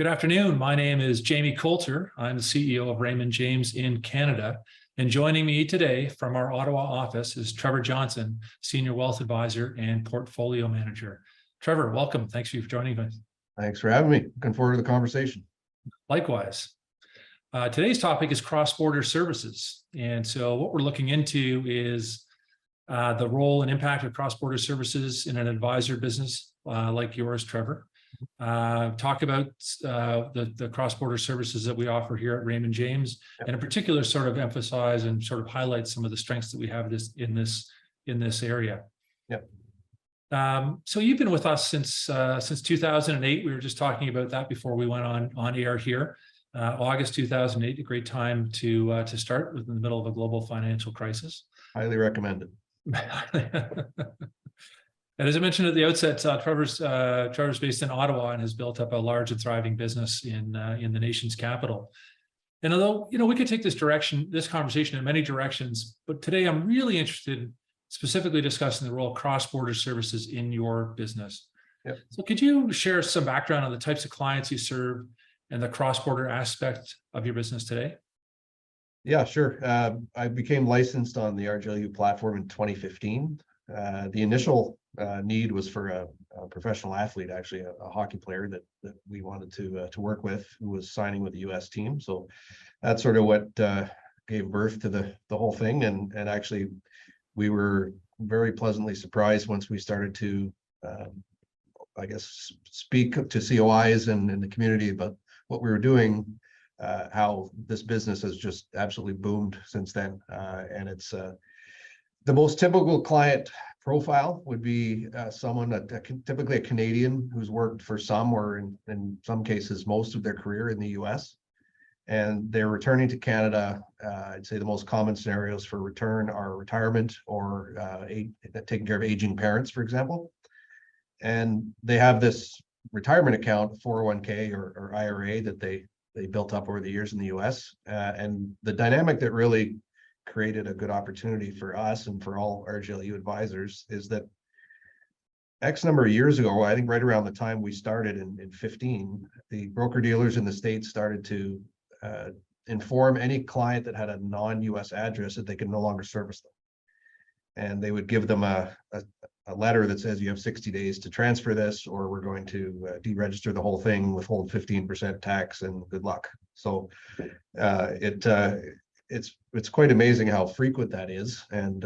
Good afternoon. My name is Jamie Coulter. I'm the CEO of Raymond James in Canada. And joining me today from our Ottawa office is Trevor Johnson, Senior Wealth Advisor and Portfolio Manager. Trevor, welcome. Thanks for joining us. Thanks for having me. Looking forward to the conversation. Likewise. Today's topic is cross-border services. And so what we're looking into is the role and impact of cross-border services in an advisor business like yours, Trevor. Talk about the cross-border services that we offer here at Raymond James, and in particular, sort of emphasize and sort of highlight some of the strengths that we have in this area. Yep. So you've been with us since 2008. We were just talking about that before we went on air here. August 2008, a great time to start in the middle of a global financial crisis. Highly recommended. And as I mentioned at the outset, Trevor's based in Ottawa and has built up a large and thriving business in the nation's capital. And although we could take this conversation in many directions, but today I'm really interested in specifically discussing the role of cross-border services in your business. Yep. So could you share some background on the types of clients you serve and the cross-border aspect of your business today? Yeah, sure. I became licensed on the RGLU platform in 2015. The initial need was for a professional athlete, actually a hockey player that we wanted to work with, who was signing with the U.S. team. So that's sort of what gave birth to the whole thing. And actually, we were very pleasantly surprised once we started to, speak to COIs and in the community about what we were doing, how this business has just absolutely boomed since then. And it's the most typical client profile would be someone typically a Canadian who's worked for some or in some cases most of their career in the US, and they're returning to Canada. I'd say the most common scenarios for return are retirement or taking care of aging parents, for example. And they have this retirement account, 401k or IRA, that they built up over the years in the US. And the dynamic that really created a good opportunity for us and for all RGLU advisors is that X number of years ago, I think right around the time we started in 15, the broker dealers in the States started to inform any client that had a non-US address that they could no longer service them. And they would give them a letter that says you have 60 days to transfer this, or we're going to deregister the whole thing, withhold 15% tax, and good luck. So it's quite amazing how frequent that is. And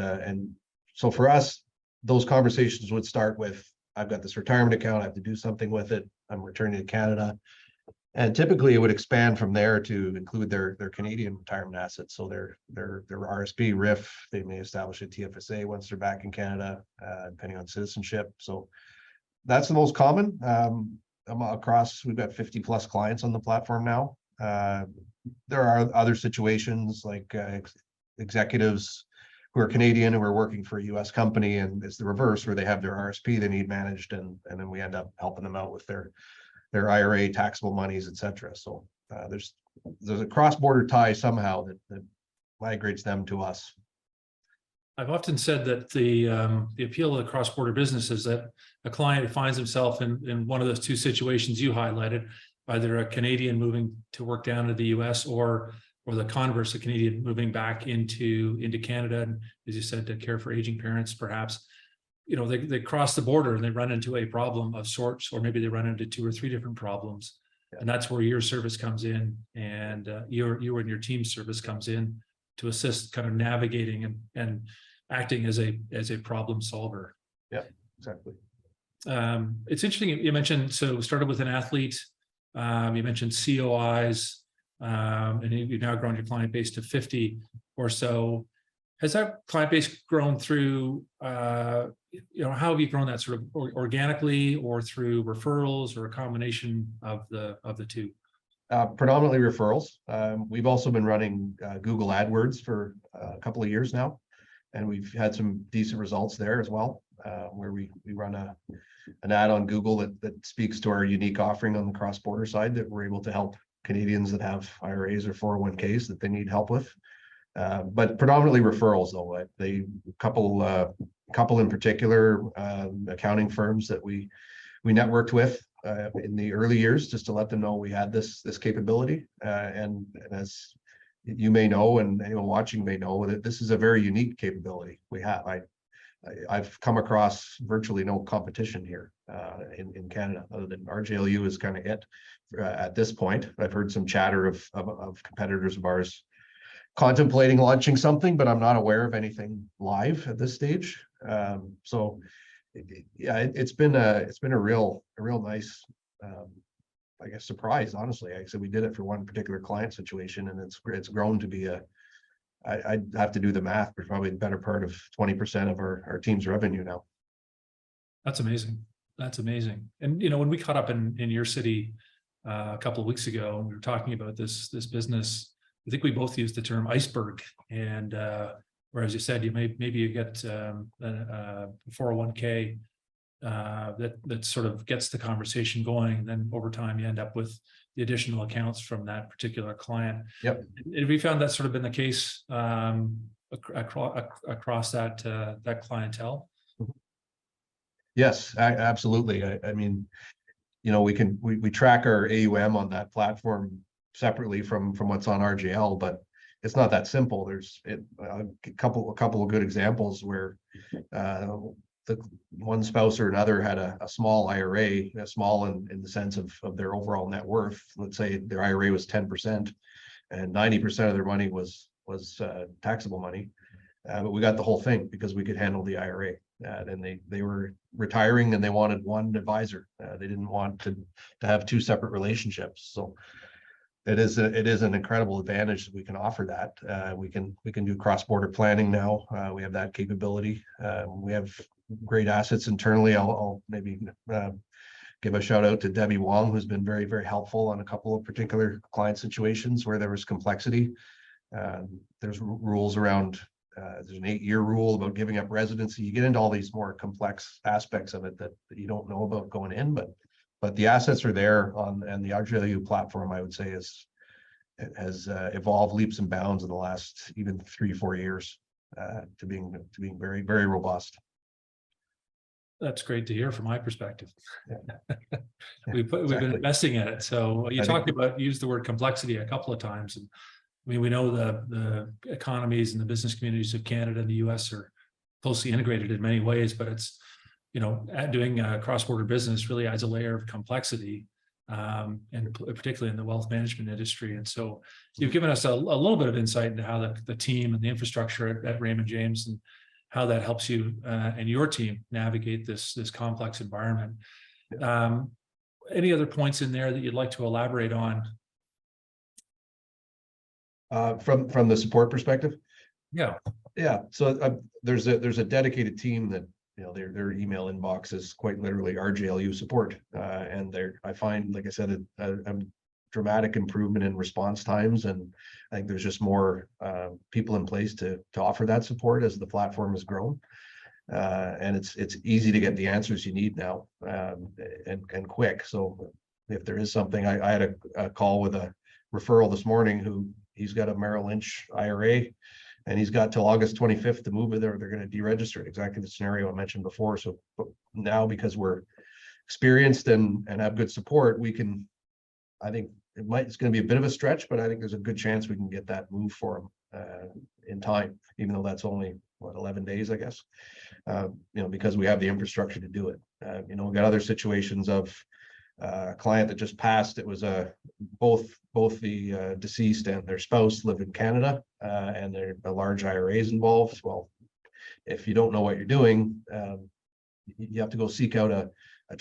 so for us, those conversations would start with, I've got this retirement account, I have to do something with it, I'm returning to Canada. And typically it would expand from there to include their Canadian retirement assets. So their RSP, RIF, they may establish a TFSA once they're back in Canada, depending on citizenship. So that's the most common. We've got 50 plus clients on the platform now. There are other situations like executives who are Canadian who are working for a US company, and it's the reverse, where they have their RSP they need managed, and then we end up helping them out with their IRA, taxable monies, etc. So there's a cross-border tie somehow that migrates them to us. I've often said that the appeal of the cross-border business is that a client finds himself in one of those two situations you highlighted, either a Canadian moving to work down to the US or the converse, a Canadian moving back into Canada, and as you said, to care for aging parents, perhaps. They cross the border and they run into a problem of sorts, or maybe they run into two or three different problems. Yeah. And that's where your service comes in, and you and your team's service comes in to assist kind of navigating and acting as a problem solver. Yeah, exactly. It's interesting you mentioned, so started with an athlete. You mentioned COIs, and you've now grown your client base to 50 or so. Has that client base grown through, how have you grown that sort of organically or through referrals, or a combination of the two? Predominantly referrals. We've also been running Google AdWords for a couple of years now, and we've had some decent results there as well, where we run an ad on Google that speaks to our unique offering on the cross-border side, that we're able to help Canadians that have IRAs or 401ks that they need help with. But predominantly referrals, though. A couple in particular, accounting firms that we networked with in the early years, just to let them know we had this capability. And as you may know, and anyone watching may know, that this is a very unique capability we have. I've come across virtually no competition here in Canada, other than RJLU is kind of it at this point. I've heard some chatter of competitors of ours contemplating launching something, but I'm not aware of anything live at this stage. So yeah, it's been a real nice, I guess, surprise, honestly. Like I said, we did it for one particular client situation, and it's grown to be I'd have to do the math, but probably the better part of 20% of our team's revenue now. That's amazing. That's amazing. And when we caught up in your city a couple of weeks ago, we were talking about this business. I think we both used the term iceberg, and whereas you said maybe you get a 401k that sort of gets the conversation going, and then over time you end up with the additional accounts from that particular client. Yep. Have we found that's sort of been the case across that clientele? Yes, absolutely. I mean, we track our AUM on that platform separately from what's on RGL, but it's not that simple. There's a couple of good examples where the one spouse or another had a small IRA, small in the sense of their overall net worth. Let's say their IRA was 10% and 90% of their money was taxable money. But we got the whole thing because we could handle the IRA. And they were retiring and they wanted one advisor. They didn't want to have two separate relationships. So it is an incredible advantage that we can offer that. We can do cross-border planning now. We have that capability. We have great assets internally. I'll maybe give a shout out to Debbie Wong, who's been very, very helpful on a couple of particular client situations where there was complexity. There's rules around, there's an 8-year rule about giving up residency. You get into all these more complex aspects of it that you don't know about going in, but the assets are there and the RJLU platform, I would say, has evolved leaps and bounds in the last even 3-4 years to being very, very robust. That's great to hear from my perspective. Yeah. We've been investing in it. So you used the word complexity a couple of times. And I mean, we know the economies and the business communities of Canada and the US are closely integrated in many ways, but it's, doing cross-border business really adds a layer of complexity, and particularly in the wealth management industry. And so you've given us a little bit of insight into how the team and the infrastructure at Raymond James and how that helps you and your team navigate this complex environment. Any other points in there that you'd like to elaborate on? From the support perspective? Yeah. So there's a dedicated team that their email inbox is quite literally RJLU support, and I find, like I said, a dramatic improvement in response times, and I think there's just more people in place to offer that support as the platform has grown, and it's easy to get the answers you need now, and quick. So if there is something, I had a call with a referral this morning he's got a Merrill Lynch IRA, and he's got till August 25th to move it there. They're going to deregister it, exactly the scenario I mentioned before. So now, because we're experienced and have good support, I think it's going to be a bit of a stretch, but I think there's a good chance we can get that move for him in time, even though that's only 11 days, I guess, because we have the infrastructure to do it. We've got other situations of a client that just passed. It was both the deceased and their spouse live in Canada, and there are large IRAs involved. Well, if you don't know what you're doing, you have to go seek out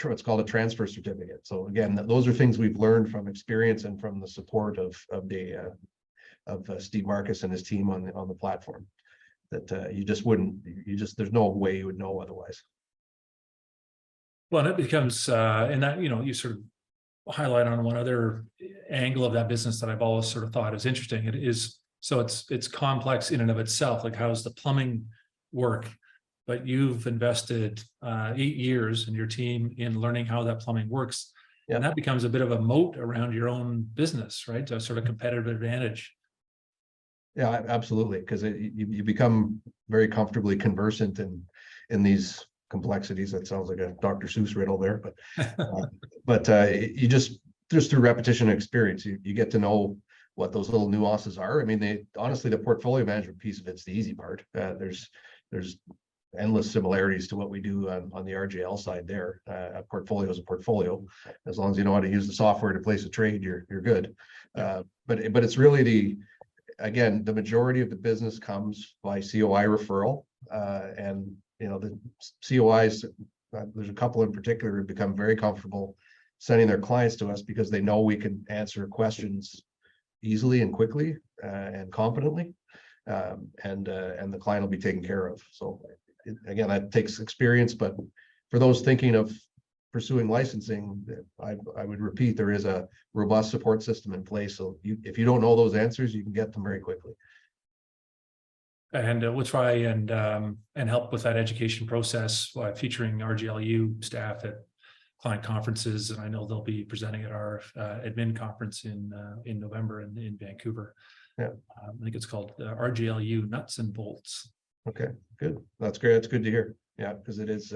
what's called a transfer certificate. So again, those are things we've learned from experience and from the support of Steve Marcus and his team on the platform, that there's no way you would know otherwise. Well, and it becomes, and that, you sort of highlight on one other angle of that business that I've always sort of thought is interesting. It is, so it's complex in and of itself, like how's the plumbing work? But you've invested 8 years in your team in learning how that plumbing works. Yeah. And that becomes a bit of a moat around your own business, right? A sort of competitive advantage. Yeah, absolutely. Because you become very comfortably conversant in these complexities. That sounds like a Dr. Seuss riddle there, but you just through repetition and experience, you get to know what those little nuances are. I mean, honestly, the portfolio management piece of it's the easy part. There's endless similarities to what we do on the RGL side there. A portfolio is a portfolio. As long as you know how to use the software to place a trade, you're good. But it's really again, the majority of the business comes by COI referral. And, you know, the COIs, there's a couple in particular who become very comfortable sending their clients to us because they know we can answer questions easily and quickly and competently. And the client will be taken care of. So again, that takes experience, but for those thinking of pursuing licensing, I would repeat, there is a robust support system in place. So if you don't know those answers, you can get them very quickly. And we'll try and help with that education process, featuring RGLU staff at client conferences. And I know they'll be presenting at our admin conference in November in Vancouver. Yeah, I think it's called RGLU Nuts and Bolts. Okay, good. That's great. That's good to hear. Yeah, because it is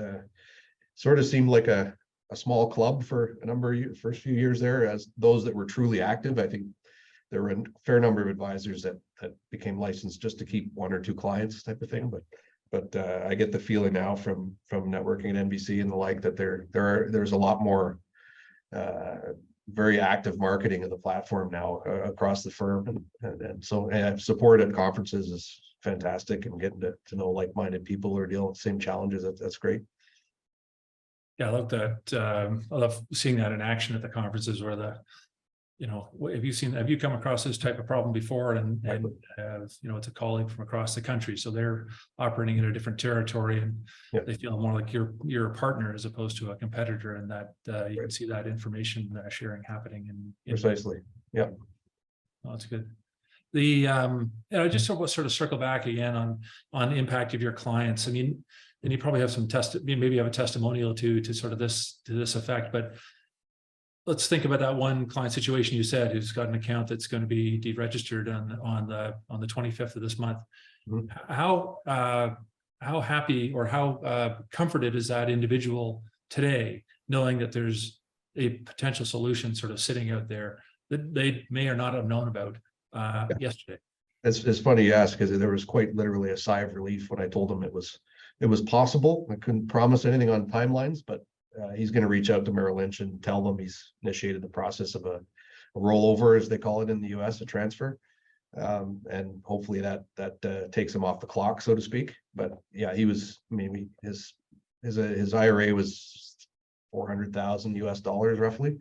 sort of seemed like a small club for a number of years, first few years there. As those that were truly active, I think there were a fair number of advisors that became licensed just to keep one or two clients type of thing. But I get the feeling now from networking at NBC and the like that there's a lot more very active marketing of the platform now across the firm, and so support at conferences is fantastic, and getting to know like-minded people who are dealing with the same challenges. That's great. Yeah, I love that. I love seeing that in action at the conferences where have you come across this type of problem before? And it's a colleague from across the country, so they're operating in a different territory, and they feel more like you're a partner as opposed to a competitor, and that you can see that information sharing happening Precisely. Yeah. Oh, that's good. The just sort of circle back again on the impact of your clients. I mean, and you probably have some maybe you have a testimonial to sort of to this effect, but let's think about that one client situation you said who's got an account that's going to be deregistered on the 25th of this month. Mm-hmm. How happy or how comforted is that individual today, knowing that there's a potential solution sort of sitting out there that they may or not have known about yesterday? It's funny you ask, because there was quite literally a sigh of relief when I told him it was possible. I couldn't promise anything on timelines, but he's going to reach out to Merrill Lynch and tell them he's initiated the process of a rollover, as they call it in the US, a transfer. And hopefully that takes him off the clock, so to speak. But yeah, he was, maybe his IRA was $400,000 US roughly.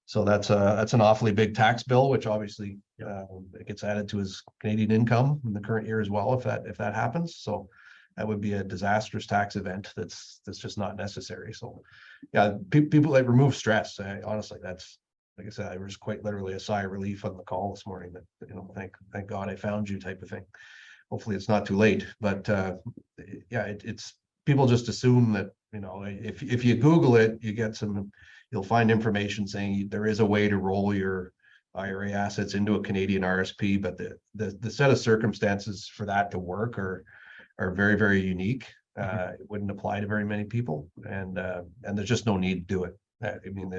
So that's an awfully big tax bill, which obviously it gets added to his Canadian income in the current year as well, if that happens. So that would be a disastrous tax event that's just not necessary. So yeah, people that remove stress. Honestly, that's, like I said, I was quite literally a sigh of relief on the call this morning that, thank God I found you type of thing. Hopefully it's not too late, but yeah, it's people just assume that, if you Google it, you'll find information saying there is a way to roll your IRA assets into a Canadian RSP, but the set of circumstances for that to work are very, very unique. It wouldn't apply to very many people, and there's just no need to do it. I mean,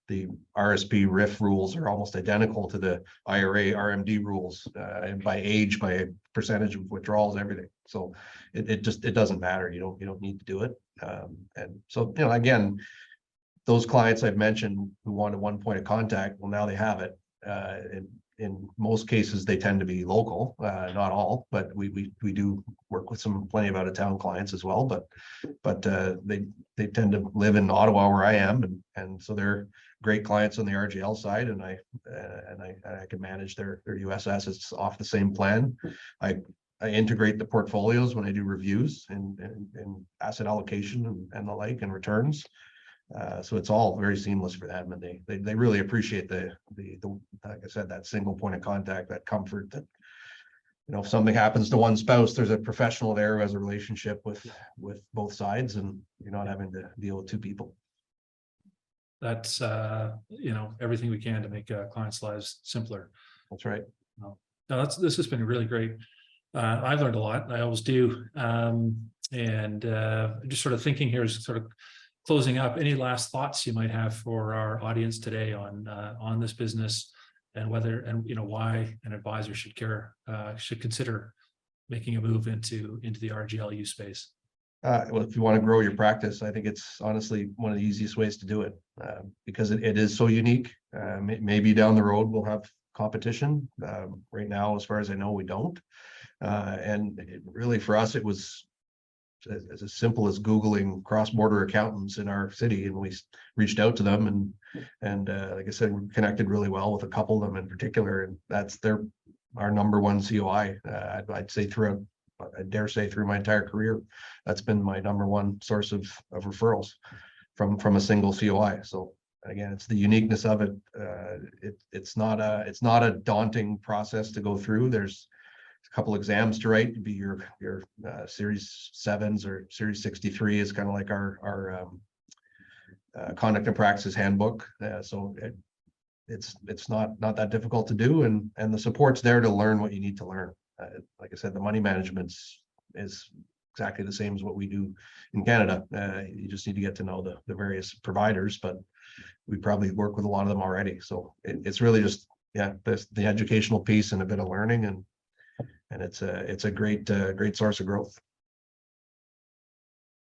the RSP RIF rules are almost identical to the IRA RMD rules, and by age, by percentage of withdrawals, everything. So it doesn't matter. You don't need to do it. And so again, those clients I've mentioned who wanted one point of contact, well, now they have it. In most cases, they tend to be local, not all, but we do work with plenty of out of town clients as well. But they tend to live in Ottawa, where I am, and so they're great clients on the RGL side, and I can manage their US assets off the same plan. I integrate the portfolios when I do reviews and asset allocation and the like, and returns. So it's all very seamless for them, and they really appreciate the like I said, that single point of contact, that comfort that if something happens to one spouse, there's a professional there who has a relationship with both sides, and you're not having to deal with two people. That's everything we can to make clients' lives simpler. That's right. No, this has been really great. I've learned a lot. I always do. And just sort of thinking here is sort of closing up. Any last thoughts you might have for our audience today on this business, and whether, and why an advisor should consider making a move into the RGLU space? Well, if you want to grow your practice, I think it's honestly one of the easiest ways to do it, because it is so unique. Maybe down the road we'll have competition. Right now, as far as I know, we don't. And really, for us, it was as simple as Googling cross-border accountants in our city, and we reached out to them, and like I said, we connected really well with a couple of them in particular, and that's our number one COI. I'd say I dare say through my entire career, that's been my number one source of referrals from a single COI. So again, it's the uniqueness of it. It's not a daunting process to go through. There's a couple exams to write. It'd be your series 7s or series 63 is kind of like our conduct and practice handbook. So it's not that difficult to do, and the support's there to learn what you need to learn. Like I said, the money management is exactly the same as what we do in Canada. You just need to get to know the various providers, but we probably work with a lot of them already. So it's really just, the educational piece and a bit of learning, and it's a great source of growth.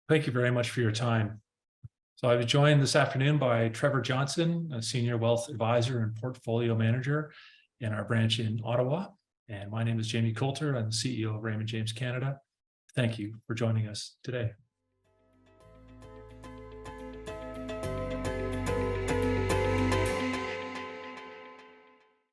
Thank you very much for your time. So I was joined this afternoon by Trevor Johnson, a senior wealth advisor and portfolio manager in our branch in Ottawa. And my name is Jamie Coulter. I'm the CEO of Raymond James Canada. Thank you for joining us today.